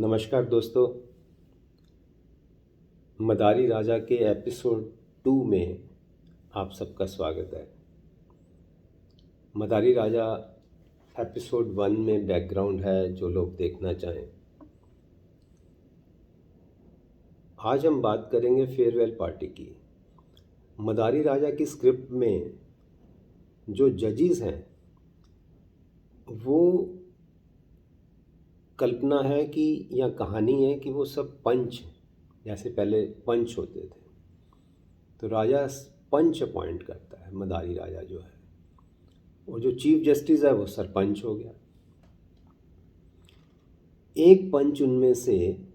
नमस्कार दोस्तों। मदारी राजा के एपिसोड 2 में आप सबका स्वागत है। मदारी राजा एपिसोड 1 में बैकग्राउंड है, जो लोग देखना चाहें। आज हम बात करेंगे फेयरवेल पार्टी की। मदारी राजा की स्क्रिप्ट में जो जजेस हैं वो कल्पना है कि या कहानी है कि वो सब पंच हैं, जैसे पहले पंच होते थे। तो राजा पंच अपॉइंट करता है, मदारी राजा जो है, और जो चीफ जस्टिस है वो सरपंच हो गया। एक पंच उनमें से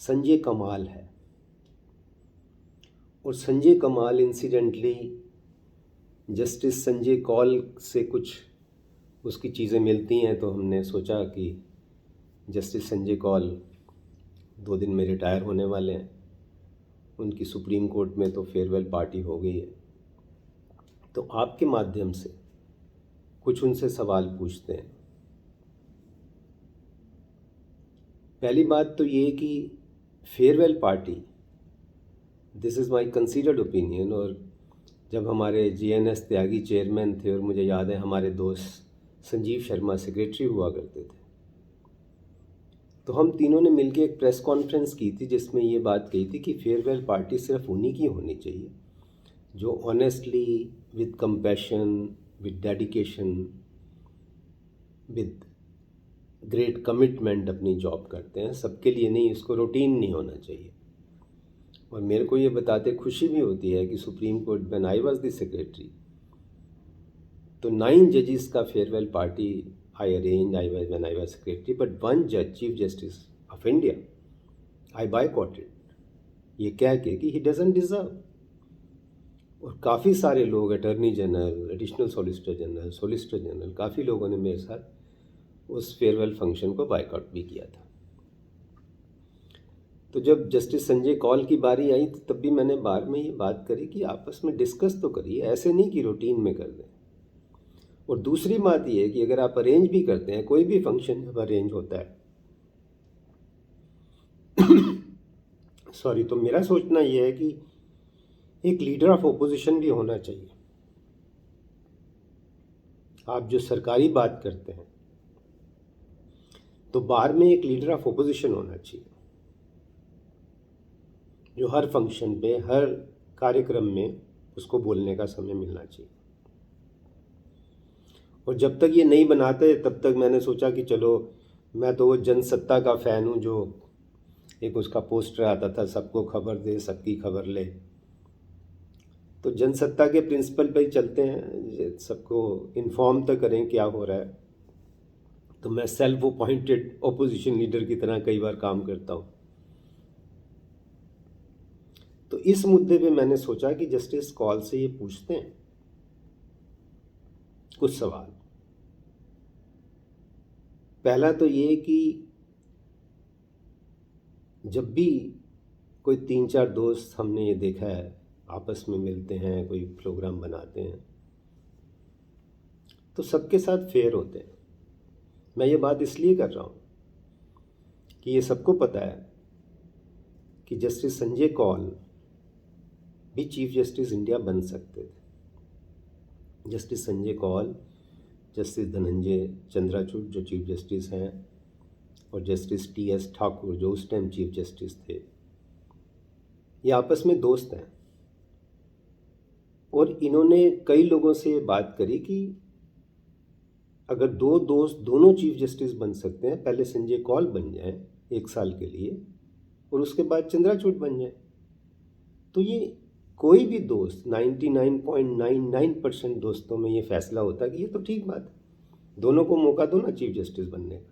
संजय कमाल है, और संजय कमाल इंसिडेंटली जस्टिस संजय कौल से कुछ उसकी चीज़ें मिलती हैं, तो हमने सोचा कि जस्टिस संजय कौल 2 दिन में रिटायर होने वाले हैं। उनकी सुप्रीम कोर्ट में तो फेयरवेल पार्टी हो गई है, तो आपके माध्यम से कुछ उनसे सवाल पूछते हैं। पहली बात तो ये कि farewell party, this is my considered opinion, और जब हमारे जीएनएस त्यागी चेयरमैन थे और मुझे याद है हमारे दोस्त संजीव शर्मा सेक्रेटरी हुआ करते थे, तो हम तीनों ने मिलकर एक प्रेस कॉन्फ्रेंस की थी जिसमें ये बात कही थी कि फेयरवेल पार्टी सिर्फ उन्हीं की होनी चाहिए जो honestly, with compassion, with dedication, with great commitment अपनी जॉब करते हैं। सबके लिए नहीं, इसको रूटीन नहीं होना चाहिए। और मेरे को ये बताते खुशी भी होती है कि supreme court when I was the secretary, तो 9 जजेस का farewell party I arrange when I was secretary, but 1 जज, चीफ जस्टिस ऑफ इंडिया, आई बायकॉटेड, ये कह के कि ही डजंट डिजर्व। और काफ़ी सारे लोग, attorney general, additional solicitor general, काफ़ी लोगों ने मेरे साथ उस फेयरवेल फंक्शन को बायकॉट भी किया था। तो जब जस्टिस संजय कौल की बारी आई तो तब भी मैंने बार में ये बात करी कि आपस में डिस्कस तो करिए, ऐसे नहीं कि रूटीन में कर दें। और दूसरी बात ये है कि अगर आप अरेंज भी करते हैं, कोई भी फंक्शन जब अरेंज होता है सॉरी, तो मेरा सोचना ये है कि एक लीडर ऑफ ओपोजिशन भी होना चाहिए। आप जो सरकारी बात करते हैं तो बाहर में एक लीडर ऑफ ओपोजिशन होना चाहिए, जो हर फंक्शन पे, हर कार्यक्रम में उसको बोलने का समय मिलना चाहिए। और जब तक ये नहीं बनाते तब तक मैंने सोचा कि चलो, मैं तो वो जनसत्ता का फ़ैन हूँ, जो एक उसका पोस्टर आता था, सबको खबर दे, सबकी खबर ले। तो जनसत्ता के प्रिंसिपल पे ही चलते हैं, सबको इन्फॉर्म तो करें क्या हो रहा है। तो मैं सेल्फ अपॉइंटेड ओपोजिशन लीडर की तरह कई बार काम करता हूँ। तो इस मुद्दे पे मैंने सोचा कि जस्टिस कौल से ये पूछते हैं कुछ सवाल। पहला तो ये कि जब भी कोई 3-4 दोस्त, हमने ये देखा है, आपस में मिलते हैं, कोई प्रोग्राम बनाते हैं, तो सबके साथ फेयर होते हैं। मैं ये बात इसलिए कर रहा हूँ कि ये सबको पता है कि जस्टिस संजय कौल भी चीफ जस्टिस इंडिया बन सकते थे। जस्टिस संजय कौल, जस्टिस धनंजय चंद्राचूड़ जो चीफ जस्टिस हैं, और जस्टिस टी.एस. ठाकुर जो उस टाइम चीफ जस्टिस थे, ये आपस में दोस्त हैं। और इन्होंने कई लोगों से ये बात करी कि अगर 2 दोस्त दोनों चीफ जस्टिस बन सकते हैं, पहले संजय कौल बन जाएं 1 साल के लिए, और उसके बाद चंद्राचूड़ बन जाए, तो ये कोई भी दोस्त, 99.99% दोस्तों में ये फैसला होता कि ये तो ठीक बात है, दोनों को मौका दो ना चीफ जस्टिस बनने का।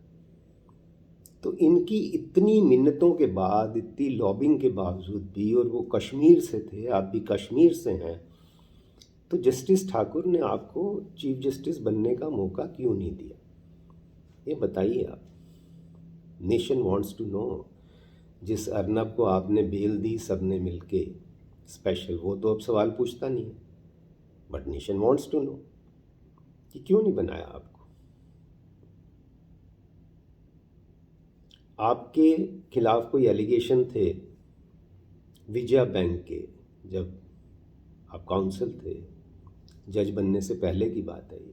तो इनकी इतनी मिन्नतों के बाद, इतनी लॉबिंग के बावजूद भी, और वो कश्मीर से थे, आप भी कश्मीर से हैं, तो जस्टिस ठाकुर ने आपको चीफ जस्टिस बनने का मौका क्यों नहीं दिया? ये बताइए आप। Nation wants to know. जिस अर्नब को आपने बेल दी सबने मिलके स्पेशल, वो तो अब सवाल पूछता नहीं है, but nation wants to know कि क्यों नहीं बनाया आपको। आपके खिलाफ कोई एलिगेशन थे विजया बैंक के, जब आप काउंसिल थे, जज बनने से पहले की बात है ये।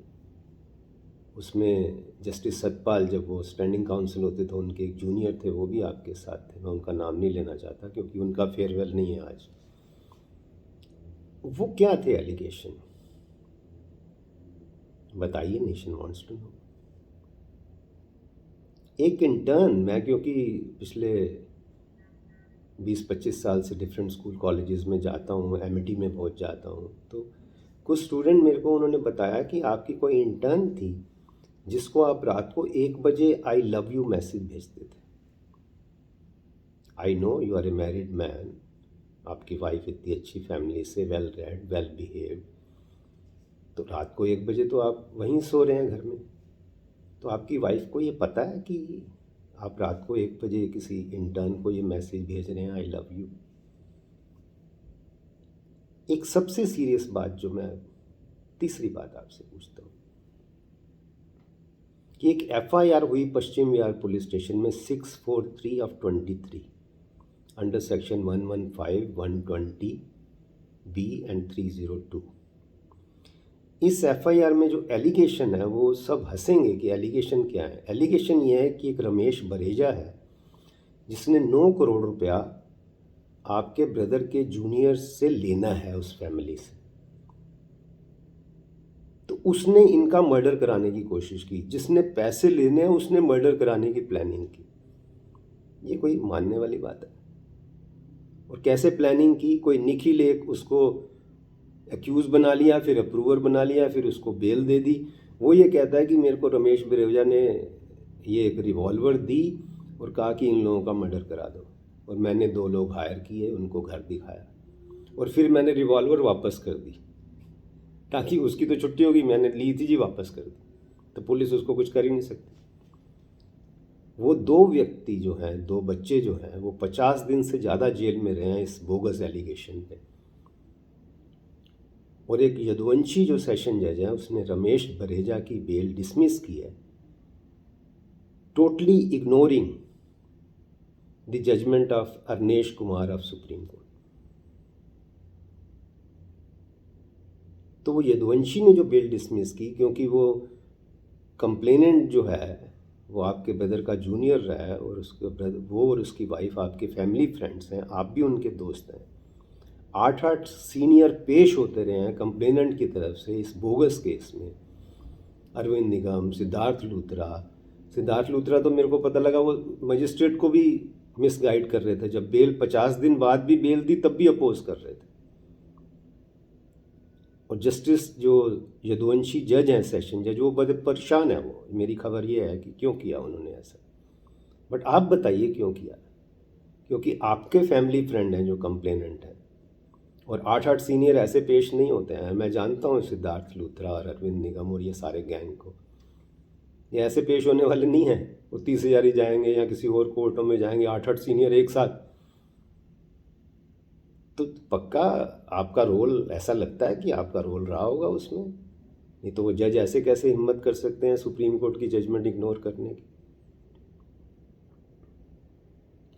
उसमें जस्टिस सतपाल, जब वो स्टैंडिंग काउंसिल होते थे, उनके एक जूनियर थे, वो भी आपके साथ थे। मैं उनका नाम नहीं लेना चाहता क्योंकि उनका फेयरवेल नहीं है आज। वो क्या थे एलिगेशन, बताइए, नेशन वांट्स टू नो। एक इंटर्न, मैं क्योंकि पिछले 20-25 साल से डिफरेंट स्कूल कॉलेजेस में जाता हूँ, एमिटी में बहुत जाता हूँ, तो कुछ स्टूडेंट मेरे को उन्होंने बताया कि आपकी कोई इंटर्न थी जिसको आप रात को 1 बजे आई लव यू मैसेज भेजते थे। I know you are a married man, आपकी वाइफ इतनी अच्छी फैमिली से, वेल रेड, वेल बिहेव्ड, तो रात को 1 बजे तो आप वहीं सो रहे हैं घर में, तो आपकी वाइफ को ये पता है कि आप रात को 1 बजे किसी इंटर्न को ये मैसेज भेज रहे हैं आई लव यू। एक सबसे सीरियस बात जो मैं, तीसरी बात आपसे पूछता हूँ कि एक एफआईआर हुई पश्चिम विहार पुलिस स्टेशन में 643/23 अंडर सेक्शन 115, 120 बी एंड 302। इस एफआईआर में जो एलिगेशन है, वो सब हंसेंगे कि एलिगेशन क्या है। एलिगेशन ये है कि एक रमेश बरेजा है जिसने 9 करोड़ रुपया आपके ब्रदर के जूनियर से लेना है उस फैमिली से, तो उसने इनका मर्डर कराने की कोशिश की। जिसने पैसे लेने हैं उसने मर्डर कराने की प्लानिंग की। ये कोई मानने वाली बात है? और कैसे प्लानिंग की? कोई निखिल एक उसको एक्यूज़ बना लिया, फिर अप्रूवर बना लिया, फिर उसको बेल दे दी। वो ये कहता है कि मेरे को रमेश बरेजा ने ये एक रिवॉल्वर दी और कहा कि इन लोगों का मर्डर करा दो, और मैंने 2 लोग हायर किए, उनको घर दिखाया, और फिर मैंने रिवॉल्वर वापस कर दी ताकि उसकी तो छुट्टी होगी, मैंने ली थी जी, वापस कर दी, तो पुलिस उसको कुछ कर ही नहीं सकती। वो 2 व्यक्ति जो हैं, 2 बच्चे जो हैं, वो 50 दिन से ज़्यादा जेल में रहे हैं इस बोगस एलिगेशन पे। और एक यदुवंशी जो सेशन जज है, उसने रमेश बरेजा की बेल डिसमिस की है, totally ignoring the judgment of Arnesh Kumar of Supreme Court. तो वो यदुवंशी ने जो बेल डिसमिस की, क्योंकि वो कंप्लेनेंट जो है वो आपके ब्रदर का जूनियर रहा है, और उसके ब्रदर, वो और उसकी वाइफ आपके फैमिली फ्रेंड्स हैं, आप भी उनके दोस्त हैं। 8 सीनियर पेश होते रहे हैं कंप्लेनेंट की तरफ से इस बोगस केस में। अरविंद निगम, सिद्धार्थ लूथरा तो मेरे को पता लगा वो मजिस्ट्रेट को भी मिसगाइड कर रहे थे। जब बेल 50 दिन बाद भी बेल दी तब भी अपोज कर रहे थे। और जस्टिस जो यदुवंशी जज हैं, सेशन जज, वो बड़े परेशान है। वो, मेरी खबर ये है कि क्यों किया उन्होंने ऐसा। बट आप बताइए क्यों किया? क्योंकि आपके फैमिली फ्रेंड हैं जो कंप्लेनेंट हैं, और 8 सीनियर ऐसे पेश नहीं होते हैं। मैं जानता हूँ सिद्धार्थ लूथरा और अरविंद निगम और ये सारे गैंग को, ये ऐसे पेश होने वाले नहीं हैं। वो 30,000 ही जाएंगे या किसी और कोर्टों में जाएंगे, 8 सीनियर एक साथ। तो पक्का आपका रोल, ऐसा लगता है कि आपका रोल रहा होगा उसमें, नहीं तो वो जज ऐसे कैसे हिम्मत कर सकते हैं सुप्रीम कोर्ट की जजमेंट इग्नोर करने की?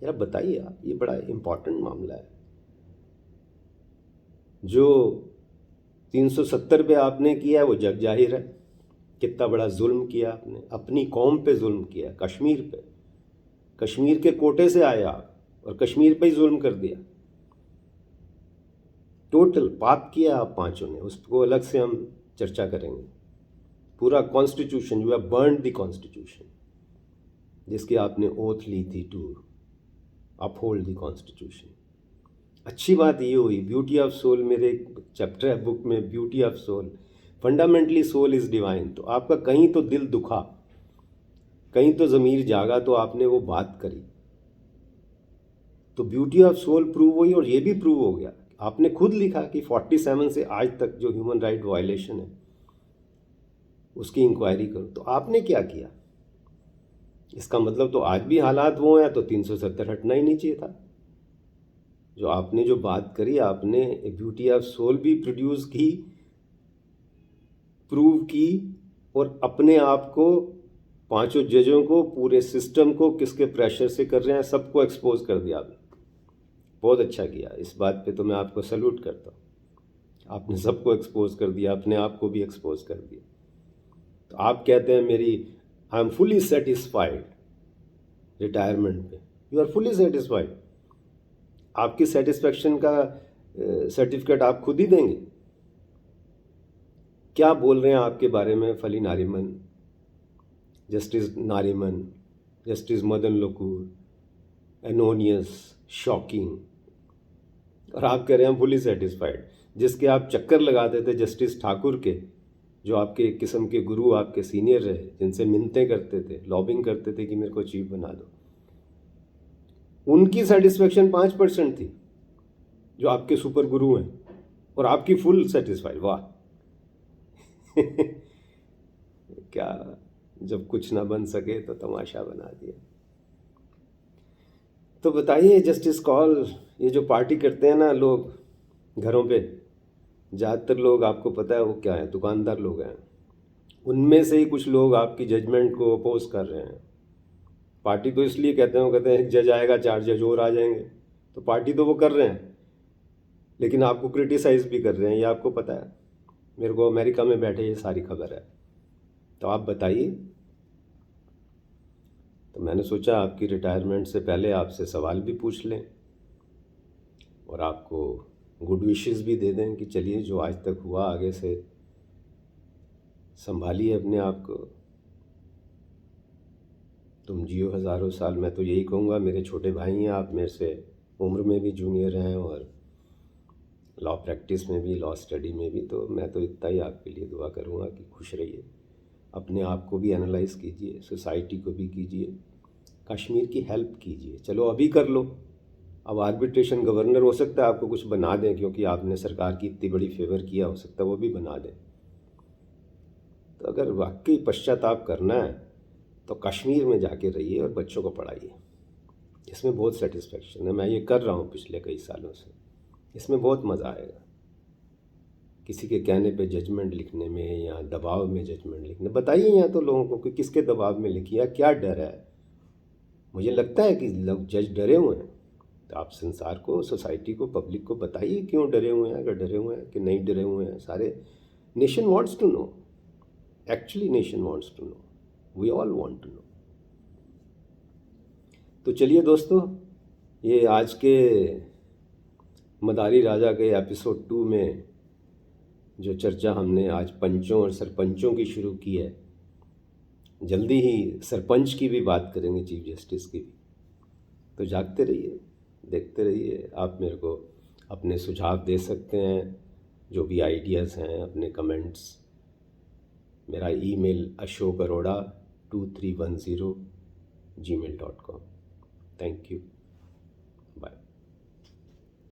यार बताइए आप, ये बड़ा इम्पॉर्टेंट मामला है। जो 370 पे आपने किया है वो जग जाहिर है, कितना बड़ा जुल्म किया आपने, अपनी कौम पे जुल्म किया, कश्मीर पे। कश्मीर के कोटे से आए आप और कश्मीर पे ही जुल्म कर दिया। टोटल पाप किया आप पांचों ने, उसको अलग से हम चर्चा करेंगे। पूरा constitution, you have burned the constitution, जिसकी आपने ओथ ली थी टू अपहोल्ड द कॉन्स्टिट्यूशन। अच्छी बात ये हुई, ब्यूटी ऑफ सोल, मेरे एक चैप्टर है बुक में, beauty of soul, fundamentally soul is divine. तो आपका कहीं तो दिल दुखा, कहीं तो ज़मीर जागा, तो आपने वो बात करी, तो ब्यूटी ऑफ सोल प्रूव हुई। और ये भी प्रूव हो गया, आपने खुद लिखा कि 47 से आज तक जो ह्यूमन राइट वायलेशन है उसकी इंक्वायरी करो। तो आपने क्या किया? इसका मतलब तो आज भी हालात वो हैं, तो 370 हटना ही नहीं चाहिए था। जो आपने जो बात करी, आपने ब्यूटी ऑफ सोल भी प्रोड्यूस की, प्रूव की, और अपने आप को 5 जजों को, पूरे सिस्टम को किसके प्रेशर से कर रहे हैं, सबको एक्सपोज कर दिया आपने। बहुत अच्छा किया, इस बात पे तो मैं आपको सैल्यूट करता हूँ। आपने सबको एक्सपोज कर दिया, अपने आप को भी एक्सपोज कर दिया। तो आप कहते हैं मेरी I am fully satisfied retirement पे। You are fully satisfied. आपकी सेटिस्फेक्शन का सर्टिफिकेट आप खुद ही देंगे। क्या बोल रहे हैं आपके बारे में फली नारिमन, जस्टिस नारिमन, जस्टिस मदन लोकूर, एनोनियस, शॉकिंग, और आप कह रहे हैं फुली सेटिस्फाइड। जिसके आप चक्कर लगाते थे जस्टिस ठाकुर के, जो आपके एक किस्म के गुरु, आपके सीनियर रहे, जिनसे मिन्नतें करते थे, लॉबिंग करते थे कि मेरे को चीफ बना दो, उनकी सेटिस्फेक्शन 5% थी, जो आपके सुपर गुरु हैं, और आपकी फुल सेटिस्फाइड। वाह क्या, जब कुछ ना बन सके तो तमाशा बना दिया। तो बताइए जस्टिस कॉल, ये जो पार्टी करते हैं ना लोग घरों पे, ज़्यादातर लोग आपको पता है वो क्या है, दुकानदार लोग हैं। उनमें से ही कुछ लोग आपकी जजमेंट को अपोज कर रहे हैं। पार्टी तो इसलिए कहते हैं, वो कहते हैं एक जज आएगा 4 जज और आ जाएंगे, तो पार्टी तो वो कर रहे हैं, लेकिन आपको क्रिटिसाइज़ भी कर रहे हैं, ये आपको पता है। मेरे को अमेरिका में बैठे ये सारी खबर है। तो आप बताइए। तो मैंने सोचा आपकी रिटायरमेंट से पहले आपसे सवाल भी पूछ लें और आपको गुड विशेस भी दे दें कि चलिए जो आज तक हुआ आगे से संभालिए अपने आप को। तुम जियो हज़ारों साल। मैं तो यही कहूँगा, मेरे छोटे भाई हैं आप, मेरे से उम्र में भी जूनियर हैं और लॉ प्रैक्टिस में भी, लॉ स्टडी में भी। तो मैं तो इतना ही आपके लिए दुआ करूँगा कि खुश रहिए, अपने आप को भी एनालाइज़ कीजिए, सोसाइटी को भी कीजिए, कश्मीर की हेल्प कीजिए। चलो अभी कर लो, अब आर्बिट्रेशन गवर्नर हो सकता है आपको कुछ बना दें, क्योंकि आपने सरकार की इतनी बड़ी फेवर किया, हो सकता है वो भी बना दें। तो अगर वाकई पश्चाताप करना है तो कश्मीर में जाके रहिए और बच्चों को पढ़ाइए। इसमें बहुत सेटिस्फेक्शन है, मैं ये कर रहा हूँ पिछले कई सालों से, इसमें बहुत मज़ा आएगा। किसी के कहने पे जजमेंट लिखने में या दबाव में जजमेंट लिखने, बताइए यहाँ तो लोगों को कि किसके दबाव में लिखिए, क्या डर है। मुझे लगता है कि लोग जज डरे हुए हैं, तो आप संसार को, सोसाइटी को, पब्लिक को बताइए क्यों डरे हुए हैं, अगर डरे हुए हैं कि नहीं डरे हुए हैं। सारे nation wants to know, actually nation wants to know, we all want to know. तो चलिए दोस्तों, ये आज के मदारी राजा के एपिसोड 2 में जो चर्चा हमने आज पंचों और सरपंचों की शुरू की है, जल्दी ही सरपंच की भी बात करेंगे, चीफ जस्टिस की भी। तो जागते रहिए, देखते रहिए। आप मेरे को अपने सुझाव दे सकते हैं, जो भी आइडियाज़ हैं, अपने कमेंट्स। मेरा email ashok.arora2310@gmail.com। Thank you, bye.